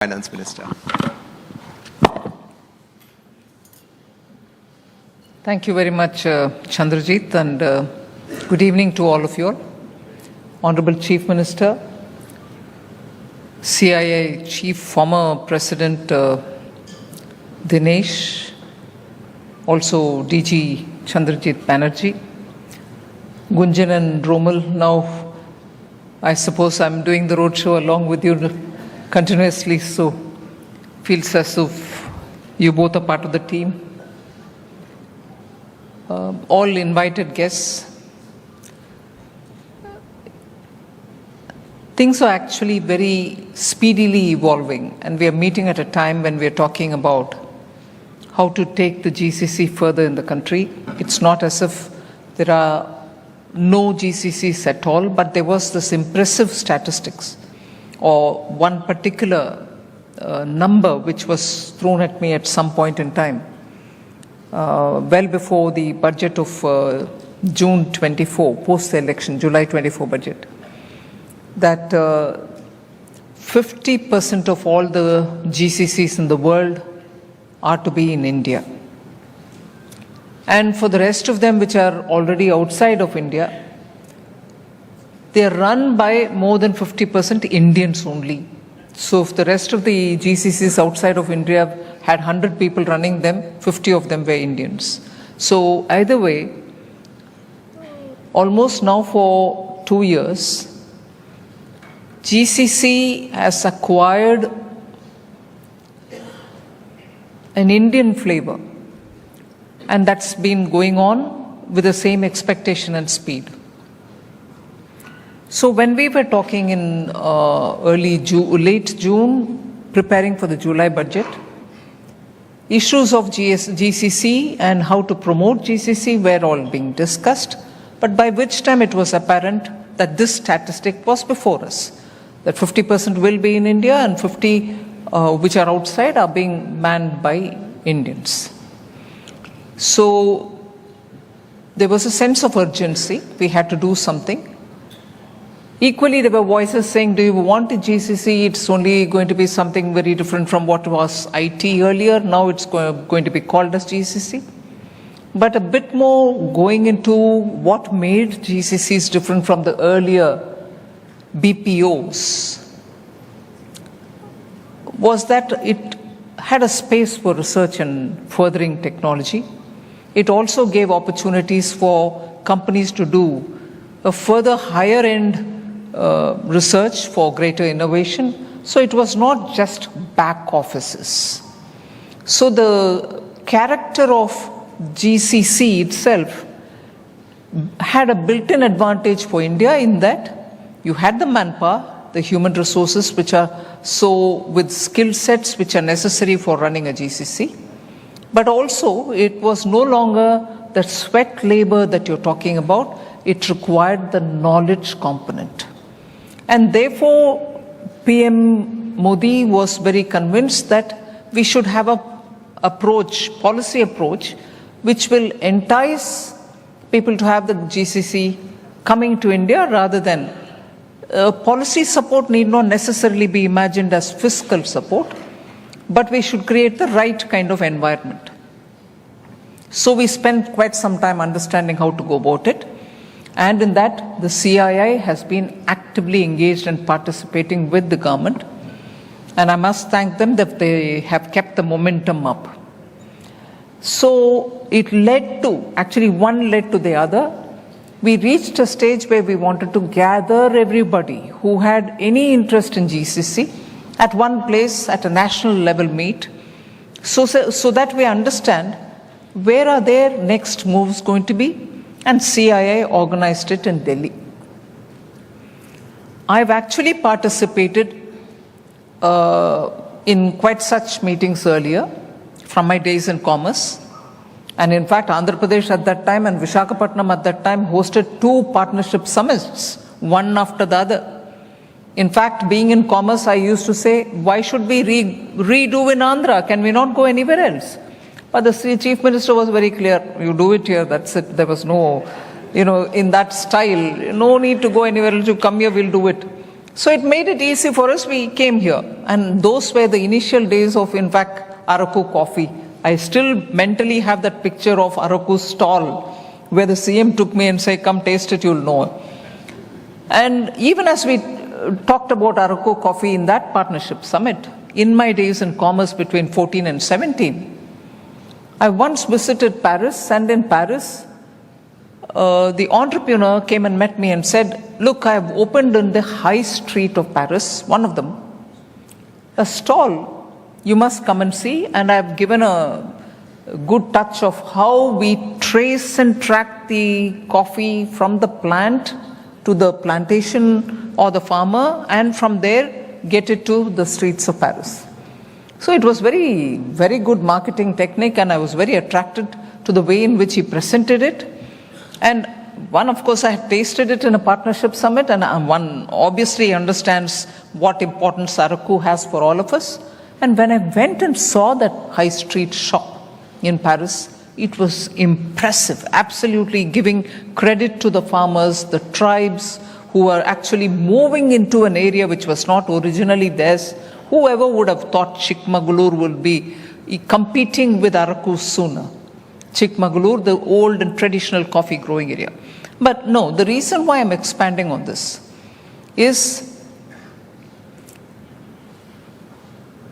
Finance Minister. Thank you very much, Chandrajit, and good evening to all of you all. Honorable Chief Minister, CIA Chief, former President Dinesh, also DG Chandrajit Banerjee, Gunjan and Romal. Now, I suppose I'm doing the roadshow along with you continuously, so feels as if you both are part of the team. All invited guests. Things are actually very speedily evolving, and we are meeting at a time when we are talking about how to take the GCC further in the country. It's not as if there are no GCCs at all, but there was this impressive statistics or one particular number which was thrown at me at some point in time, well before the budget of June 24, post the election, July 24 budget, that 50% of all the GCCs in the world are to be in India. And for the rest of them which are already outside of India, they are run by more than 50% Indians only. So if the rest of the GCCs outside of India had 100 people running them, 50 of them were Indians. So either way, almost now for 2 years, GCC has acquired an Indian flavor, and that's been going on with the same expectation and speed. So when we were talking in late June, preparing for the July budget, issues of GCC and how to promote GCC were all being discussed, but by which time it was apparent that this statistic was before us, that 50% will be in India and 50 which are outside are being manned by Indians. So there was a sense of urgency. We had to do something. Equally, there were voices saying, do you want a GCC? It's only going to be something very different from what was IT earlier. Now it's going to be called as GCC. But a bit more going into what made GCCs different from the earlier BPOs was that it had a space for research and furthering technology. It also gave opportunities for companies to do a further higher end research for greater innovation. So it was not just back offices. So the character of GCC itself had a built-in advantage for India in that you had the manpower, the human resources which are so with skill sets which are necessary for running a GCC, but also it was no longer the sweat labor that you're talking about. It required the knowledge component. And therefore, PM Modi was very convinced that we should have a policy approach, which will entice people to have the GCC coming to India rather than policy support need not necessarily be imagined as fiscal support, but we should create the right kind of environment. So we spent quite some time understanding how to go about it. And in that, the CII has been actively engaged and participating with the government. And I must thank them that they have kept the momentum up. So it led to, actually one led to the other. We reached a stage where we wanted to gather everybody who had any interest in GCC at one place at a national level meet, so that we understand where are their next moves going to be. And CII organized it in Delhi. I've actually participated in quite such meetings earlier from my days in commerce. And in fact, Andhra Pradesh at that time and Visakhapatnam at that time hosted 2 partnership summits, one after the other. In fact, being in commerce, I used to say, why should we redo in Andhra? Can we not go anywhere else? But the Chief Minister was very clear, you do it here, that's it. There was no, in that style, no need to go anywhere else, you come here, we'll do it. So it made it easy for us. We came here. And those were the initial days of, in fact, Araku coffee. I still mentally have that picture of Araku's stall where the CM took me and said, come taste it, you'll know. And even as we talked about Araku coffee in that partnership summit, in my days in commerce between 14 and 17, I once visited Paris, and in Paris, the entrepreneur came and met me and said, look, I have opened in the high street of Paris, one of them, a stall. You must come and see. And I have given a good touch of how we trace and track the coffee from the plant to the plantation or the farmer, and from there get it to the streets of Paris. So it was very, very good marketing technique, and I was very attracted to the way in which he presented it. And one, of course, I had tasted it in a partnership summit, and one obviously understands what importance Araku has for all of us. And when I went and saw that high street shop in Paris, it was impressive, absolutely giving credit to the farmers, the tribes who are actually moving into an area which was not originally theirs. Whoever would have thought Chikmagalur would be competing with Araku sooner? Chikmagalur, the old and traditional coffee growing area. But no, the reason why I'm expanding on this is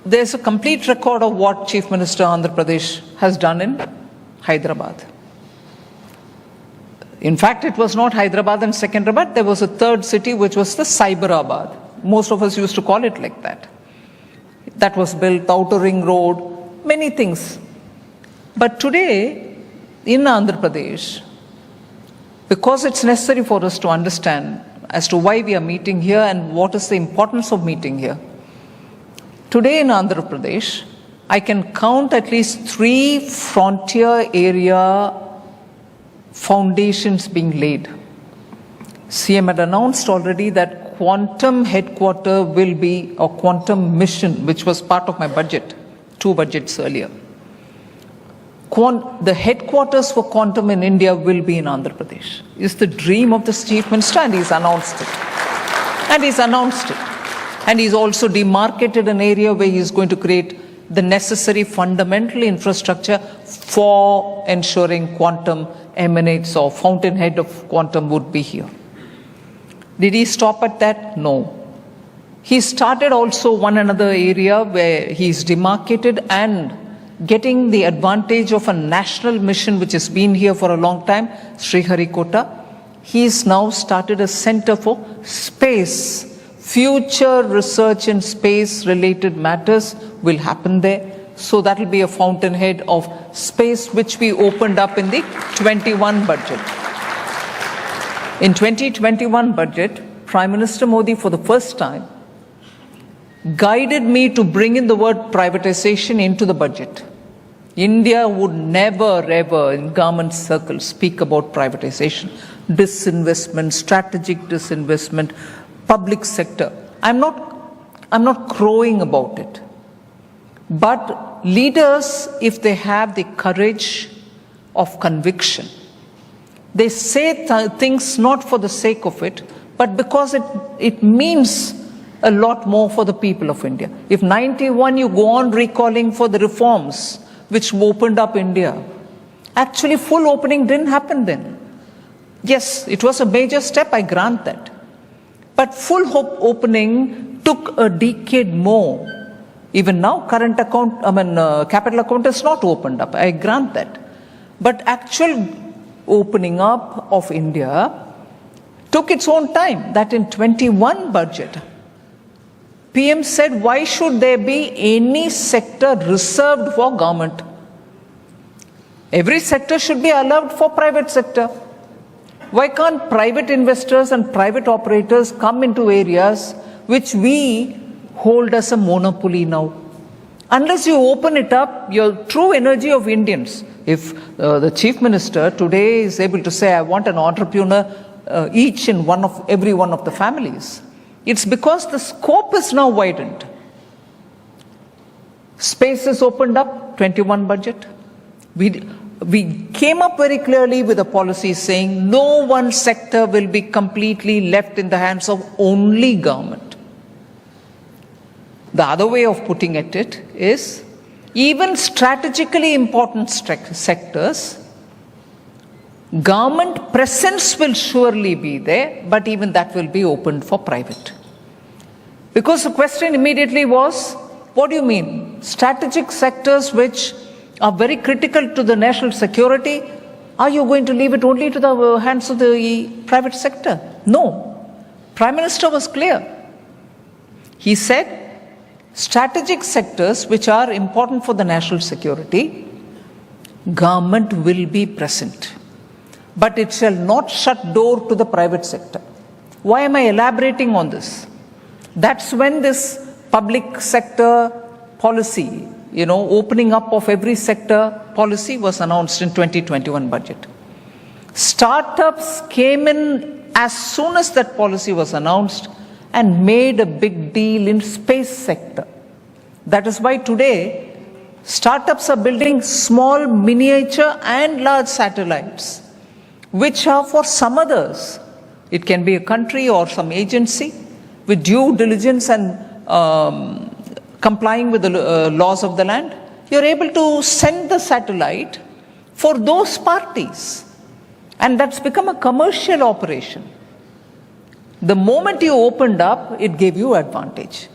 there's a complete record of what Chief Minister Andhra Pradesh has done in Hyderabad. In fact, it was not Hyderabad and Secunderabad. There was a third city which was the Cyberabad. Most of us used to call it like that. That was built, outer ring road, many things. But today, in Andhra Pradesh, because it's necessary for us to understand as to why we are meeting here and what is the importance of meeting here. Today in Andhra Pradesh, I can count at least 3 frontier area foundations being laid. CM had announced already that quantum headquarter will be a quantum mission, which was part of my budget, 2 budgets earlier. The headquarters for quantum in India will be in Andhra Pradesh. It's the dream of the Chief Minister, and he's announced it. And he's also demarcated an area where he's going to create the necessary fundamental infrastructure for ensuring quantum emanates, or fountainhead of quantum would be here. Did he stop at that? No. He started also one another area where he's demarcated and getting the advantage of a national mission which has been here for a long time, Sriharikota. He's now started a center for space. Future research in space-related matters will happen there. So that will be a fountainhead of space, which we opened up in the 21 budget. In 2021 budget, Prime Minister Modi, for the first time, guided me to bring in the word privatization into the budget. India would never, ever, in government circles, speak about privatization, disinvestment, strategic disinvestment, public sector. I'm not crowing about it. But leaders, if they have the courage of conviction, they say things not for the sake of it, but because it means a lot more for the people of India. If 91 you go on recalling for the reforms which opened up India, actually full opening didn't happen then. Yes, it was a major step, I grant that. But full opening took a decade more. Even now, capital account is not opened up, I grant that. But actual opening up of India took its own time. That in 21 budget, PM said, why should there be any sector reserved for government? Every sector should be allowed for private sector. Why can't private investors and private operators come into areas which we hold as a monopoly now? Unless you open it up, your true energy of Indians. If the Chief Minister today is able to say, I want an entrepreneur each in every one of the families, it's because the scope is now widened. Space is opened up, 21 budget. We came up very clearly with a policy saying no one sector will be completely left in the hands of only government. The other way of putting it is, even strategically important sectors, government presence will surely be there, but even that will be opened for private. Because the question immediately was, what do you mean? Strategic sectors which are very critical to the national security, are you going to leave it only to the hands of the private sector? No. Prime Minister was clear. He said, strategic sectors which are important for the national security, government will be present. But it shall not shut door to the private sector. Why am I elaborating on this? That's when this public sector policy, opening up of every sector policy was announced in 2021 budget. Startups came in as soon as that policy was announced and made a big deal in space sector. That is why today startups are building small, miniature and large satellites, which are for some others. It can be a country or some agency with due diligence and complying with the laws of the land. You're able to send the satellite for those parties. And that's become a commercial operation. The moment you opened up, it gave you advantage.